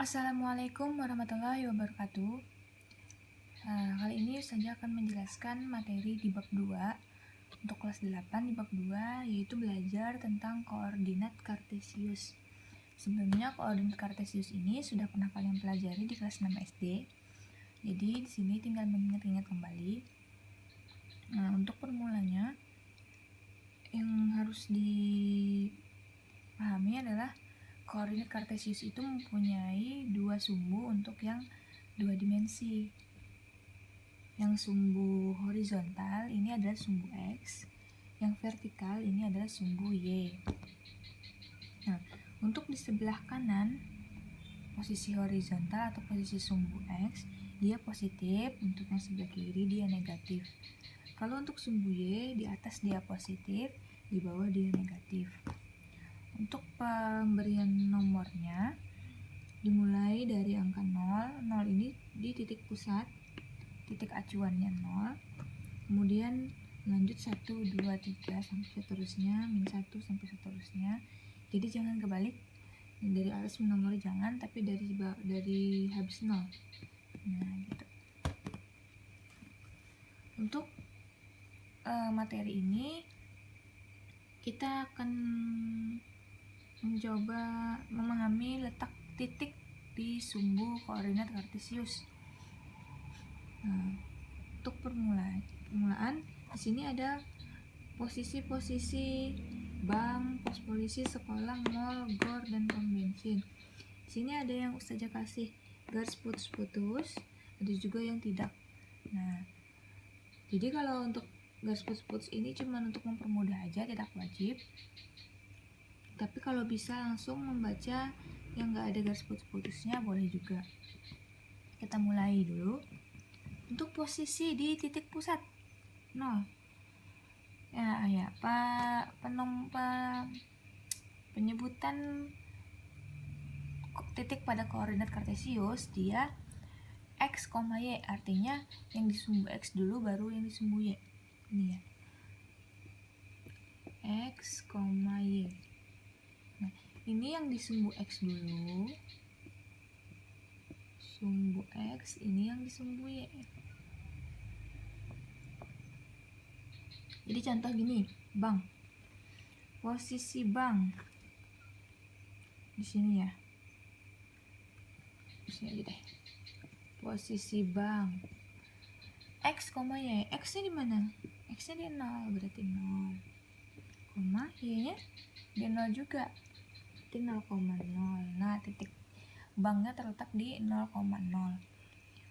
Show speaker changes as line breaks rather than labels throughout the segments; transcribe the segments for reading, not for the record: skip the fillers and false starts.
Assalamualaikum warahmatullahi wabarakatuh. Kali ini saya akan menjelaskan materi di bab 2 untuk kelas 8 di bab 2, yaitu belajar tentang koordinat kartesius. Sebelumnya koordinat kartesius ini sudah pernah kalian pelajari di kelas 6 SD. Jadi di sini tinggal mengingat-ingat kembali. Untuk permulanya yang harus dipahami adalah koordinat kartesius itu mempunyai dua sumbu untuk yang dua dimensi. Yang sumbu horizontal ini adalah sumbu X, yang vertikal ini adalah sumbu Y. Nah, untuk di sebelah kanan, posisi horizontal atau posisi sumbu X, dia positif, untuk yang sebelah kiri dia negatif. Kalau untuk sumbu Y, di atas dia positif, di bawah dia negatif. Untuk pemberian nomornya dimulai dari angka 0. 0 ini di titik pusat, titik acuannya 0. Kemudian lanjut 1, 2, 3 sampai seterusnya, min 1 sampai seterusnya. Jadi jangan kebalik. Dari atas menomor jangan, tapi dari habis 0. Nah, gitu. Untuk materi ini kita akan mencoba memahami letak titik di sumbu koordinat kartesius. Untuk permulaan di sini ada posisi-posisi bank, pos polisi, sekolah, mall, gor, dan pom bensin. Di sini ada yang Ustazah kasih garis putus-putus, ada juga yang tidak. Nah, jadi kalau untuk garis putus-putus ini cuma untuk mempermudah aja, tidak wajib. Tapi kalau bisa langsung membaca yang nggak ada garis putus-putusnya boleh juga. Kita mulai dulu. Untuk posisi di titik pusat 0. Penyebutan titik pada koordinat kartesius dia X, Y, artinya yang di sumbu X dulu baru yang di sumbu Y. Ini ya. X, Y. Nah, ini yang di sumbu X dulu. Sumbu X, ini yang di sumbu Y. Jadi contoh gini, bank. Posisi bank di sini ya. Di sini aja deh. Posisi bank. X, Y. X-nya di mana? X-nya di 0, berarti 0. Y-nya di 0 juga. Berarti 0,0. Nah, titik banknya terletak di 0,0.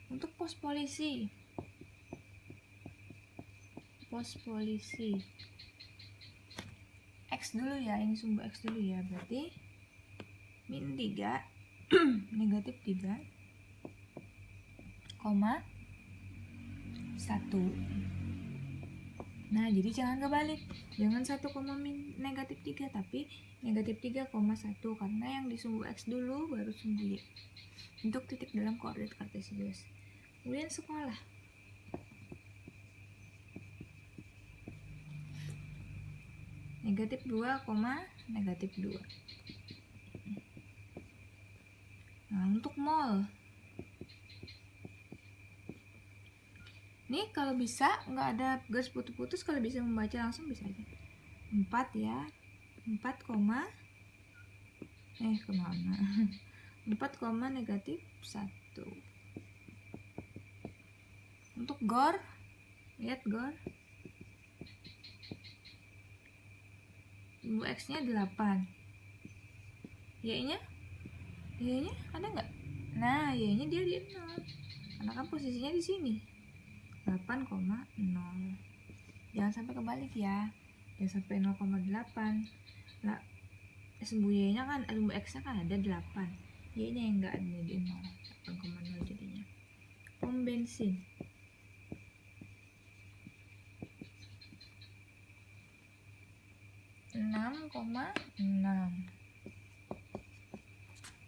Untuk pos polisi X dulu ya, ini sumbu X dulu ya, berarti min 3 negatif 3, 1. Nah, jadi jangan kebalik, jangan 1, min negatif 3, tapi negatif 3,1, karena yang di sumbu X dulu baru sumbu Y. Untuk titik dalam koordinat kartesius. Kemudian sekolah. Negatif 2, negatif 2. Nah, untuk mall. Nih kalau bisa nggak ada garis putus-putus, kalau bisa membaca langsung bisa aja. 4 ya. 4, kemana? 4, negatif 1. Untuk gor, lihat gor. Sumbu X-nya 8. Y-nya ada nggak? Nah, Y-nya dia di 0. Karena kan posisinya di sini. 8,0. Jangan sampai kebalik ya. Jangan sampai 0,8. Nah, sumbu Y-nya kan, sumbu X-nya kan ada 8. Y-nya yang nggak ada di 0. 8,0 jadinya. Pom bensin. Enam.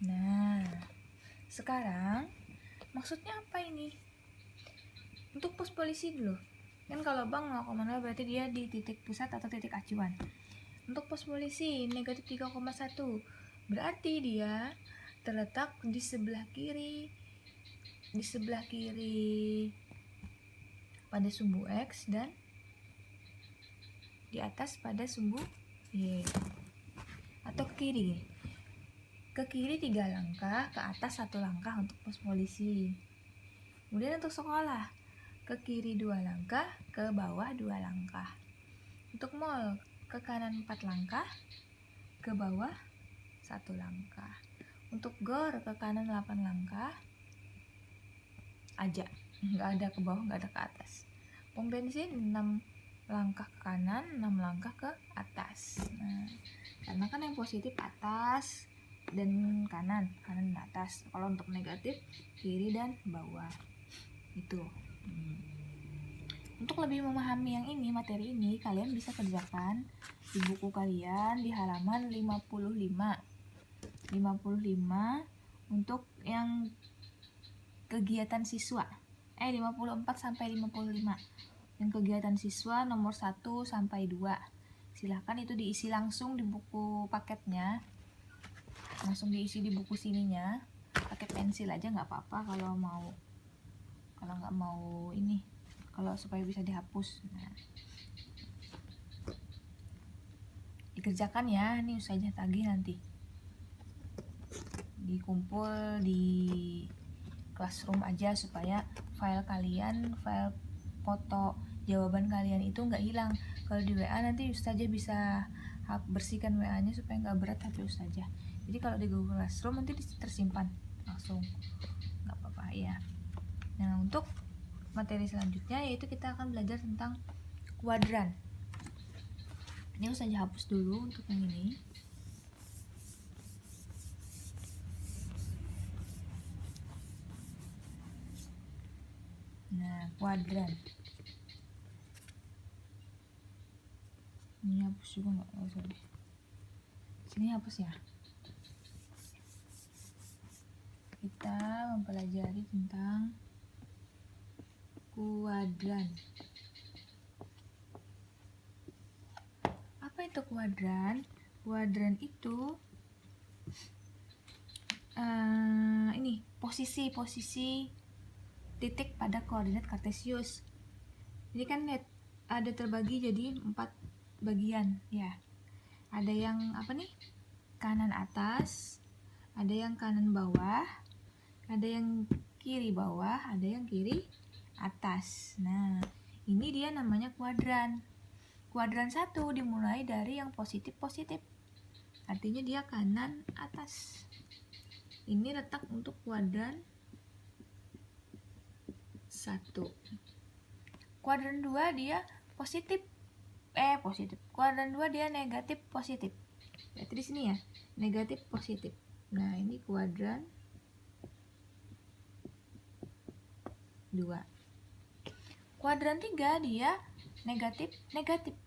Nah, sekarang maksudnya apa ini? Untuk pos polisi dulu. Kan kalau bank 0,0 berarti dia di titik pusat atau titik acuan. Untuk pos polisi negatif 3,1 berarti dia terletak di sebelah kiri pada sumbu X dan di atas pada sumbu Y. Atau ke kiri 3 langkah, ke atas 1 langkah untuk pos polisi. Kemudian untuk sekolah, ke kiri 2 langkah, ke bawah 2 langkah. Untuk mall, ke kanan 4 langkah, ke bawah 1 langkah. Untuk gor, ke kanan 8 langkah aja, nggak ada ke bawah, nggak ada ke atas. Pom bensin 6 langkah ke kanan, 6 langkah ke atas. Nah, karena kan yang positif atas dan kanan dan atas. Kalau untuk negatif kiri dan bawah. Itu. Untuk lebih memahami yang ini, materi ini, kalian bisa kerjakan di buku kalian di halaman 55 untuk yang kegiatan siswa. 54 sampai 55. Yang kegiatan siswa nomor 1 sampai 2. Silahkan itu diisi langsung di buku paketnya. Langsung diisi di buku sininya. Pakai pensil aja nggak apa-apa kalau mau. Kalau nggak mau ini, kalau supaya bisa dihapus. Nah, dikerjakan ya, ini usahanya tagih nanti. Dikumpul di classroom aja supaya file foto jawaban kalian itu nggak hilang. Kalau di WA nanti Ustazah bisa bersihkan WA-nya supaya nggak berat HP Ustazah. Jadi kalau di Google Classroom nanti tersimpan langsung, nggak apa-apa ya. Nah, untuk materi selanjutnya yaitu kita akan belajar tentang kuadran. Ini Ustazah hapus dulu untuk yang ini. Nah, kuadran. Ini hapus juga nggak? Oh, sorry. Sini hapus ya. Kita mempelajari tentang kuadran. Apa itu kuadran? Kuadran itu ini posisi titik pada koordinat kartesius. Jadi kan ada terbagi jadi 4 bagian ya. Ada yang apa nih? Kanan atas, ada yang kanan bawah, ada yang kiri bawah, ada yang kiri atas. Nah, ini dia namanya kuadran. Kuadran 1 dimulai dari yang positif-positif. Artinya dia kanan atas. Ini letak untuk kuadran 1. Kuadran 2 dia positif. Kuadran 2 dia negatif positif. Berarti di sini ya, negatif positif. Nah, ini kuadran 2. Kuadran 3 dia negatif negatif.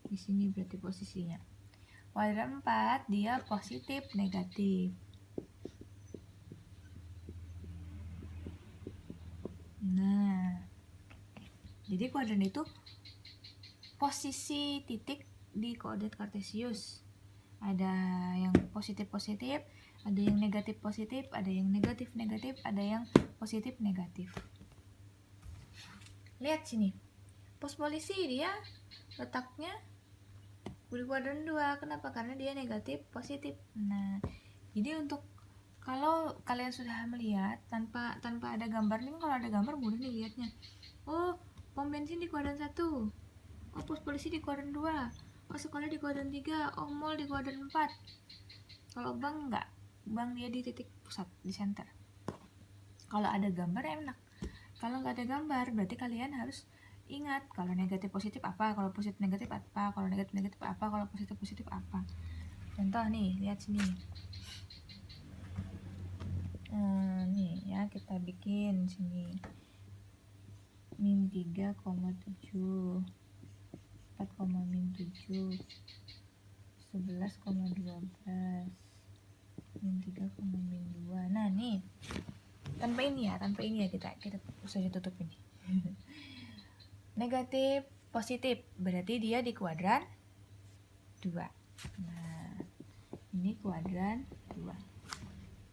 Di sini berarti posisinya. Kuadran 4 dia positif negatif. Nah, jadi kuadran itu posisi titik di koordinat kartesius. Ada yang positif-positif, ada yang negatif-positif, ada yang negatif-negatif, ada yang positif-negatif. Lihat sini. Pos polisi dia letaknya di kuadran 2. Kenapa? Karena dia negatif positif. Nah, jadi untuk kalau kalian sudah melihat tanpa ada gambar nih, kalau ada gambar mudah nih lihatnya. Oh, pom bensin di kuadran 1. Oh, pos polisi di kuadran 2. Oh, sekolah di kuadran 3. Oh, mall di kuadran 4. Kalau bank enggak. Bank dia di titik pusat, di center. Kalau ada gambar enak. Kalau nggak ada gambar berarti kalian harus ingat kalau negatif positif apa, kalau positif negatif apa, kalau negatif negatif apa, kalau positif positif apa. Contoh nih, lihat sini. Nih ya, kita bikin sini min 3,7 4, min 7 11,12 min 3, min 2. Nah nih, tanpa ini ya kita usah tutup ini. Negatif positif berarti dia di kuadran 2. Nah, ini kuadran 2.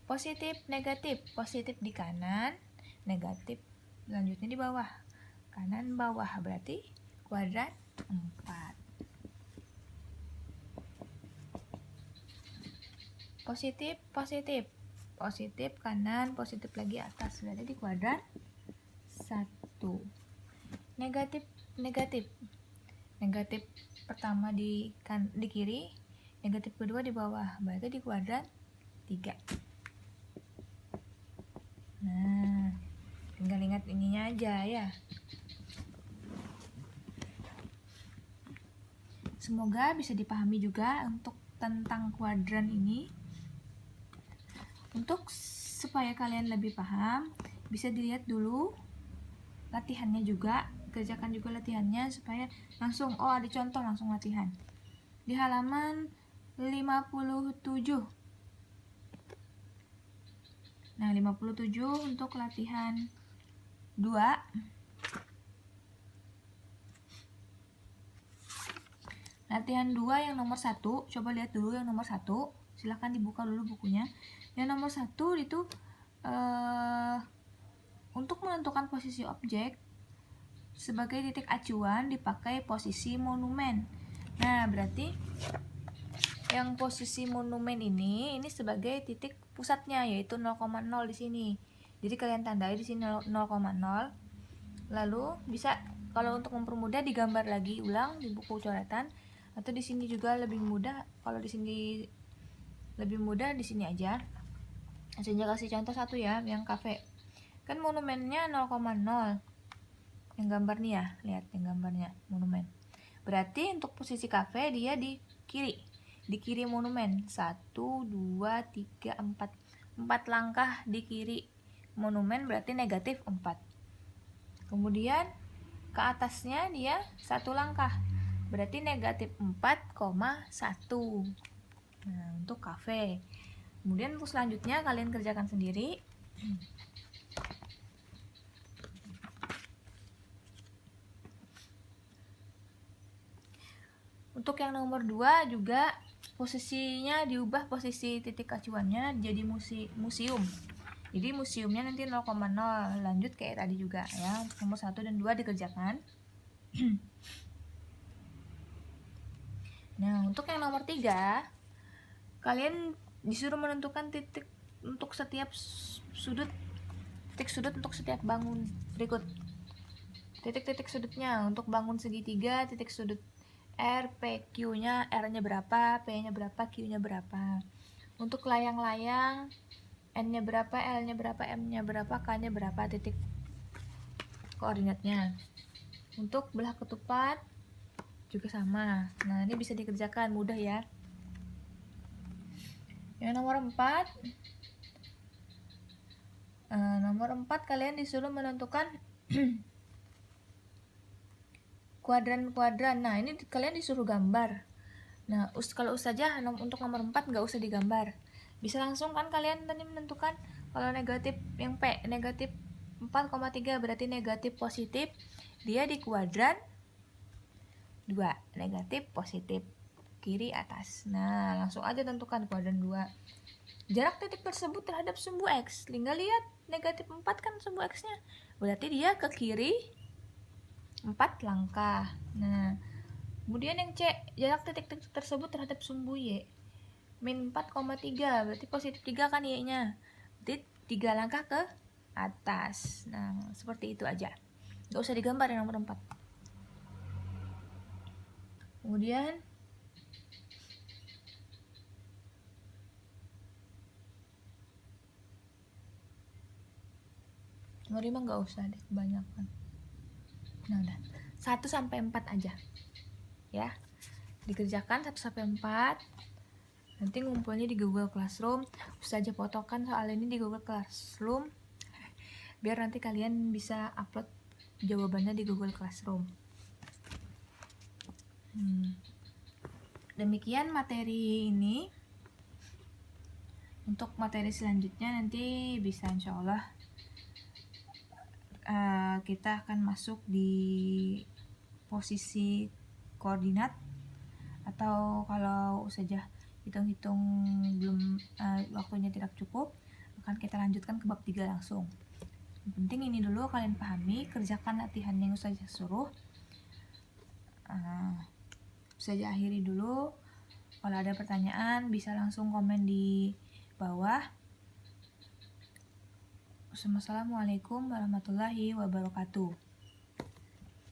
Positif, negatif. Positif di kanan, negatif selanjutnya di bawah. Kanan bawah berarti kuadran 4. Positif, positif. Positif kanan, positif lagi atas. Berarti di kuadran 1. Negatif, negatif. Negatif pertama di kiri, negatif kedua di bawah. Berarti di kuadran 3. Nah, tinggal ingat ininya aja ya. Semoga bisa dipahami juga untuk tentang kuadran ini. Untuk supaya kalian lebih paham, bisa dilihat dulu latihannya juga, kerjakan juga latihannya supaya langsung, oh ada contoh langsung latihan. Di halaman 57. Nah, 57 untuk latihan 2. Latihan 2 yang nomor 1, coba lihat dulu yang nomor 1. Silahkan dibuka dulu bukunya. Yang nomor 1 itu untuk menentukan posisi objek sebagai titik acuan dipakai posisi monumen. Nah, berarti yang posisi monumen ini sebagai titik pusatnya, yaitu 0,0 di sini. Jadi kalian tandai di sini 0,0. Lalu bisa kalau untuk mempermudah digambar lagi ulang di buku coretan, atau di sini juga lebih mudah. Kalau di sini lebih mudah di sini aja. Saya kasih contoh satu ya, yang kafe. Kan monumennya 0,0. Yang gambar nih ya, lihat yang gambarnya monumen. Berarti untuk posisi kafe dia di kiri. Di kiri monumen. 1 2 3 4. 4 langkah di kiri monumen berarti negatif 4. Kemudian ke atasnya dia 1 langkah. Berarti negatif 4,1. Nah, untuk kafe. Kemudian untuk selanjutnya kalian kerjakan sendiri. Untuk yang nomor 2 juga posisinya diubah, posisi titik acuannya jadi museum. Jadi museumnya nanti 0,0, lanjut kayak tadi juga ya. Untuk nomor 1 dan 2 dikerjakan. Nah, untuk yang nomor 3 kalian disuruh menentukan titik untuk setiap sudut, titik sudut untuk setiap bangun berikut. Titik-titik sudutnya untuk bangun segitiga, titik sudut R, P, Q-nya, R-nya berapa, P-nya berapa, Q-nya berapa. Untuk layang-layang, N-nya berapa, L-nya berapa, M-nya berapa, K-nya berapa, titik koordinatnya. Untuk belah ketupat juga sama. Nah, ini bisa dikerjakan, mudah ya. Yang nomor 4, kalian disuruh menentukan kuadran-kuadran. Nah, ini kalian disuruh gambar. Nah, kalau ustazah untuk nomor 4 nggak usah digambar. Bisa langsung kan kalian tadi menentukan kalau negatif yang P, negatif 4,3 berarti negatif positif. Dia di kuadran 2, negatif positif. Kiri atas. Nah, langsung aja tentukan kuadran 2. Jarak titik tersebut terhadap sumbu X. Tinggal lihat negatif 4 kan sumbu X-nya. Berarti dia ke kiri 4 langkah. Nah, kemudian yang C, jarak titik tersebut terhadap sumbu Y. Min 4,3, berarti positif 3 kan Y-nya. Berarti 3 langkah ke atas. Nah, seperti itu aja. Gak usah digambar yang nomor 4. Kemudian nomor 5 gak usah deh, kebanyakan. Nah, udah. 1 sampai 4 aja. Ya. Dikerjakan 1 sampai 4. Nanti ngumpulnya di Google Classroom. Ustazah fotokan soal ini di Google Classroom. Biar nanti kalian bisa upload jawabannya di Google Classroom. Demikian materi ini. Untuk materi selanjutnya nanti bisa insya Allah kita akan masuk di posisi koordinat Atau kalau saja hitung-hitung belum waktunya tidak cukup, akan kita lanjutkan ke bab 3 langsung. Yang penting ini dulu kalian pahami, kerjakan latihan yang Ustazah suruh. Ustazah akhiri dulu. Kalau ada pertanyaan bisa langsung komen di bawah. Wassalamualaikum warahmatullahi wabarakatuh.